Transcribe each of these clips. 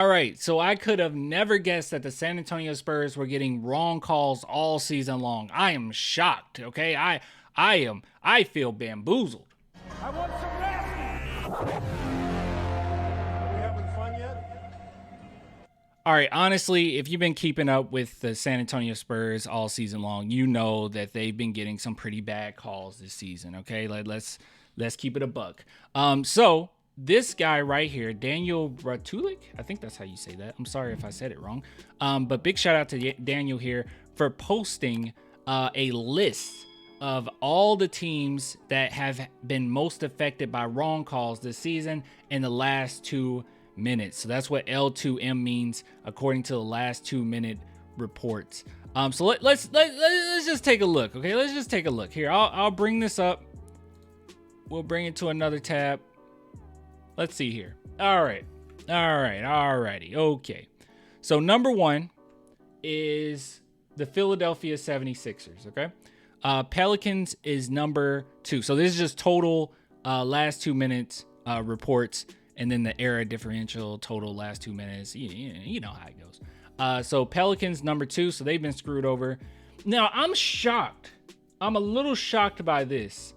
All right, so I could have never guessed that the San Antonio Spurs were getting wrong calls all season long. I am shocked, okay? I feel bamboozled. I want some rest. Are we having fun yet? All right, honestly, if you've been keeping up with the San Antonio Spurs all season long, you know that they've been getting some pretty bad calls this season, okay? Let's keep it a buck. So this guy right here, Daniel Ratulik, I think that's how you say that. I'm sorry if I said it wrong. But big shout out to Daniel here for posting a list of all the teams that have been most affected by wrong calls this season in the last 2 minutes. So that's what L2M means according to the last 2 minute reports. So let's just take a look. Okay, let's just take a look here. I'll bring this up. We'll bring it to another tab. Let's see here. Alrighty. Okay. So number 1 is the Philadelphia 76ers. Okay. Pelicans is number 2. So this is just total last 2 minutes reports, and then the error differential total last 2 minutes. You know how it goes. So Pelicans number 2. So they've been screwed over. Now I'm shocked. I'm a little shocked by this.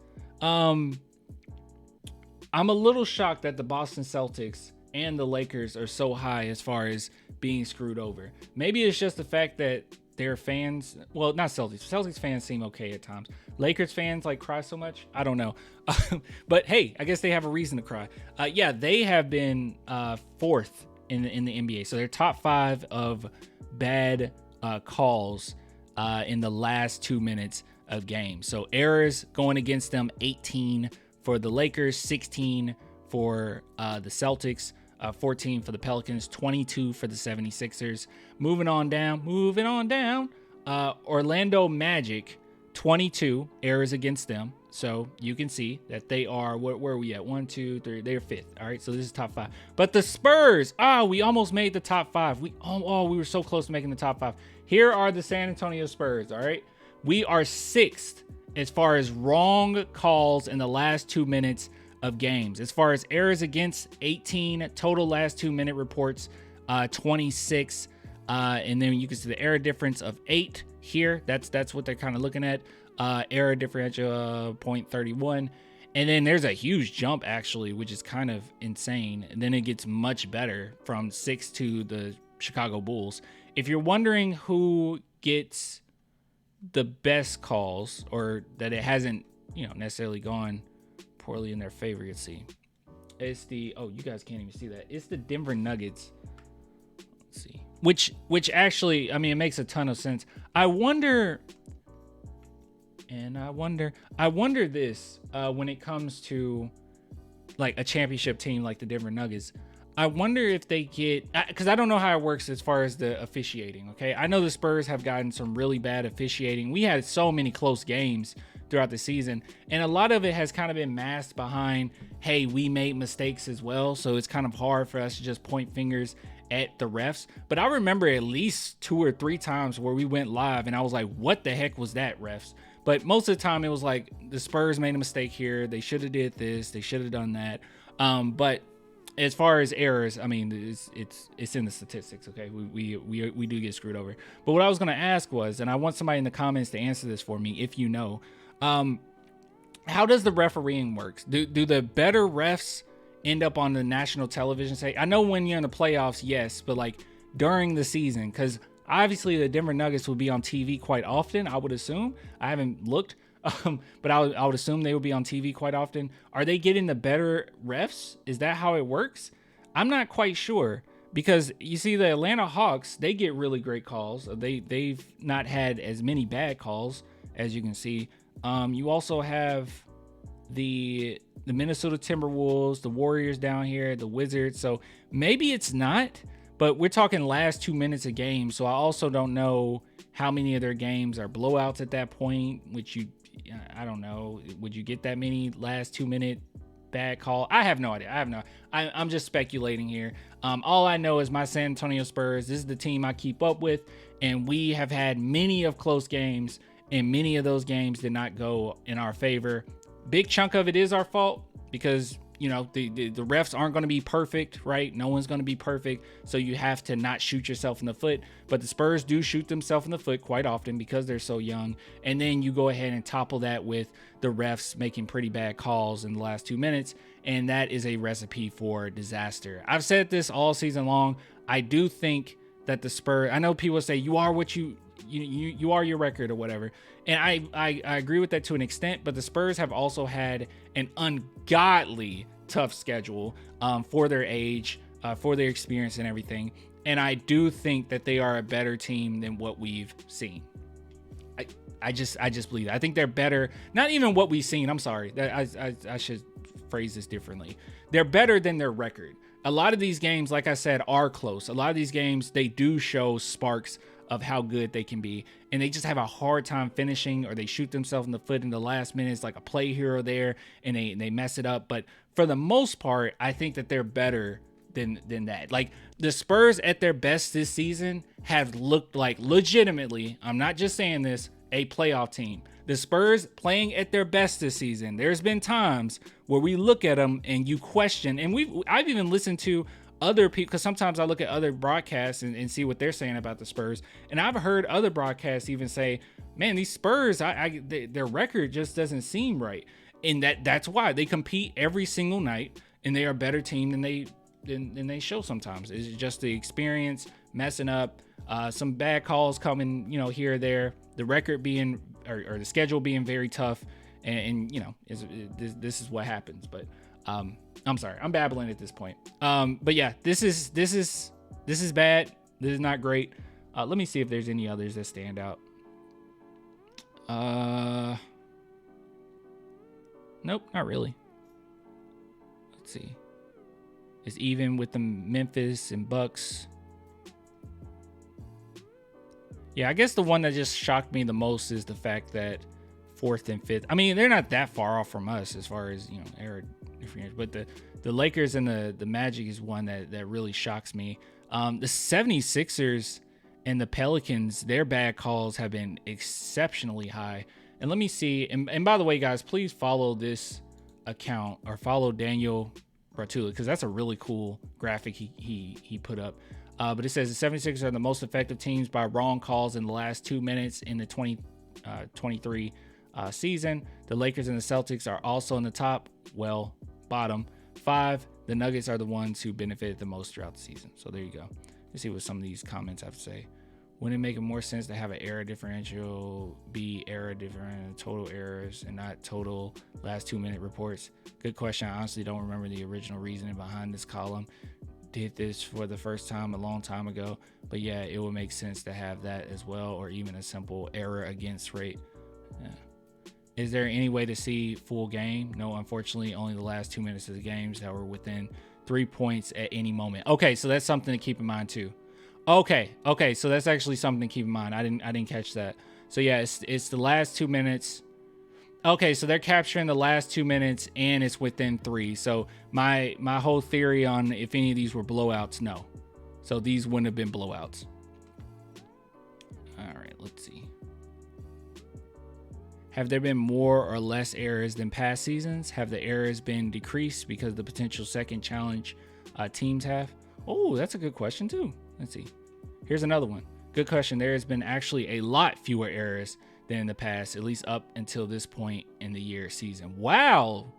I'm a little shocked that the Boston Celtics and the Lakers are so high as far as being screwed over. Maybe it's just the fact that their fans, well, not Celtics. Celtics fans seem okay at times. Lakers fans like cry so much. I don't know. But hey, I guess they have a reason to cry. Yeah, they have been 4th in the NBA. So they're top 5 of bad calls in the last 2 minutes of games. So errors going against them, 18 for the Lakers, 16 for the Celtics, 14 for the Pelicans, 22 for the 76ers. Moving on down. Orlando Magic, 22 errors against them. So you can see that they are, where are we at? 1, 2, 3, they're 5th. All right, so this is top 5. But the Spurs, we almost made the top 5. We were so close to making the top 5. Here are the San Antonio Spurs, all right? We are 6th as far as wrong calls in the last 2 minutes of games. As far as errors against, 18 total last 2 minute reports, 26. And then you can see the error difference of 8 here. That's what they're kind of looking at. Error differential 0.31. And then there's a huge jump actually, which is kind of insane. And then it gets much better from 6 to the Chicago Bulls. If you're wondering who gets the best calls, or that it hasn't, necessarily gone poorly in their favor, let's see. It's the, you guys can't even see that. It's the Denver Nuggets. Let's see. Which actually, I mean, it makes a ton of sense. I wonder this when it comes to like a championship team like the Denver Nuggets. I wonder if they get, because I don't know how it works as far as the officiating, okay? I know the Spurs have gotten some really bad officiating. We had so many close games throughout the season, and a lot of it has kind of been masked behind, hey, we made mistakes as well, so it's kind of hard for us to just point fingers at the refs. But I remember at least 2 or 3 times where we went live, and I was like, what the heck was that, refs? But most of the time, it was like, the Spurs made a mistake here. They should have did this. They should have done that. But as far as errors, I mean, it's in the statistics, okay? We do get screwed over. But what I was going to ask was, and I want somebody in the comments to answer this for me, if you know, how does the refereeing work? Do the better refs end up on the national television? Say, I know when you're in the playoffs, yes, but like during the season, because obviously the Denver Nuggets will be on TV quite often, I would assume. I haven't looked. But I would assume they would be on TV quite often. Are they getting the better refs? Is that how it works? I'm not quite sure, because you see the Atlanta Hawks, they get really great calls. They've not had as many bad calls, as you can see. You also have the Minnesota Timberwolves, the Warriors down here, the Wizards. So maybe it's not, but we're talking last 2 minutes of games. So I also don't know how many of their games are blowouts at that point, which I don't know. Would you get that many last 2 minute bad call? I have no idea. I'm just speculating here. All I know is my San Antonio Spurs, this is the team I keep up with, and we have had many of close games, and many of those games did not go in our favor. Big chunk of it is our fault, because you know, the refs aren't going to be perfect, right? No one's going to be perfect. So you have to not shoot yourself in the foot. But the Spurs do shoot themselves in the foot quite often because they're so young. And then you go ahead and topple that with the refs making pretty bad calls in the last 2 minutes. And that is a recipe for disaster. I've said this all season long. I do think that the Spurs, I know people say you are what you are your record or whatever. And I agree with that to an extent, but the Spurs have also had an ungodly tough schedule for their age, for their experience and everything. And I do think that they are a better team than what we've seen. I just believe that. I think they're better. Not even what we've seen. I'm sorry. I should phrase this differently. They're better than their record. A lot of these games, like I said, are close. A lot of these games, they do show sparks of how good they can be, and they just have a hard time finishing, or they shoot themselves in the foot in the last minutes, like a play here or there, and they mess it up. But for the most part, I think that they're better than that. Like, the Spurs at their best this season have looked like, legitimately, I'm not just saying this, a playoff team. The Spurs playing at their best this season, there's been times where we look at them and you question, and I've even listened to other people, because sometimes I look at other broadcasts and see what they're saying about the Spurs, and I've heard other broadcasts even say, man, these Spurs, their record just doesn't seem right. And that's why they compete every single night, and they are a better team than they show sometimes. It's just the experience messing up, some bad calls coming, you know, here or there, the record being, or the schedule being very tough, and you know, this is what happens. But I'm sorry, I'm babbling at this point. But yeah, this is bad. This is not great. Let me see if there's any others that stand out. Nope, not really. Let's see. It's even with the Memphis and Bucks. Yeah, I guess the one that just shocked me the most is the fact that 4th and 5th. I mean, they're not that far off from us as far as, you know, error difference. But the Lakers and the Magic is one that really shocks me. The 76ers and the Pelicans, their bad calls have been exceptionally high. And let me see. And by the way, guys, please follow this account, or follow Daniel Bratula, because that's a really cool graphic he put up. But it says the 76ers are the most effective teams by wrong calls in the last 2 minutes in the 2023 season. The Lakers and the Celtics are also in the top, well, bottom 5. The Nuggets are the ones who benefited the most throughout the season. So there you go. Let's see what some of these comments have to say. Wouldn't it make more sense to have an error differential be error different total errors and not total last 2 minute reports? Good question. I honestly don't remember the original reasoning behind this column. Did this for the first time a long time ago, but yeah, it would make sense to have that as well, or even a simple error against rate. Yeah. Is there any way to see full game? No, unfortunately, only the last 2 minutes of the games that were within 3 points at any moment. Okay, so that's something to keep in mind too. Okay, so that's actually something to keep in mind. I didn't catch that. So yeah, it's the last 2 minutes. Okay, so they're capturing the last 2 minutes and it's within 3. So my whole theory on if any of these were blowouts, no. So these wouldn't have been blowouts. All right, let's see. Have there been more or less errors than past seasons? Have the errors been decreased because of the potential second challenge teams have? Oh, that's a good question too. Let's see. Here's another one. Good question. There has been actually a lot fewer errors than in the past, at least up until this point in the season. Wow.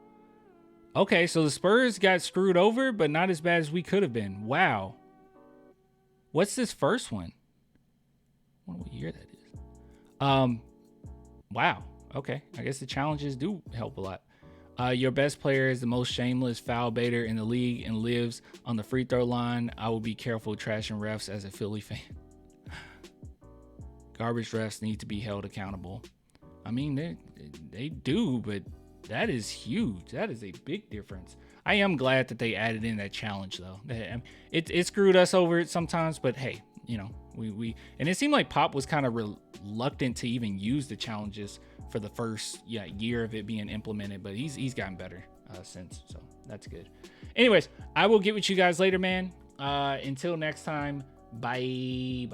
Okay, so the Spurs got screwed over, but not as bad as we could have been. Wow. What's this first one? I wonder what year that is. Wow. Okay, I guess the challenges do help a lot. Your best player is the most shameless foul baiter in the league and lives on the free throw line. I will be careful trashing refs as a Philly fan. Garbage refs need to be held accountable. I mean, they do, but that is huge. That is a big difference. I am glad that they added in that challenge, though. It screwed us over sometimes, but hey, you know, we and it seemed like Pop was kind of reluctant to even use the challenges for the first year of it being implemented, but he's gotten better since, so that's good. Anyways, I will get with you guys later, man. Until next time. Bye.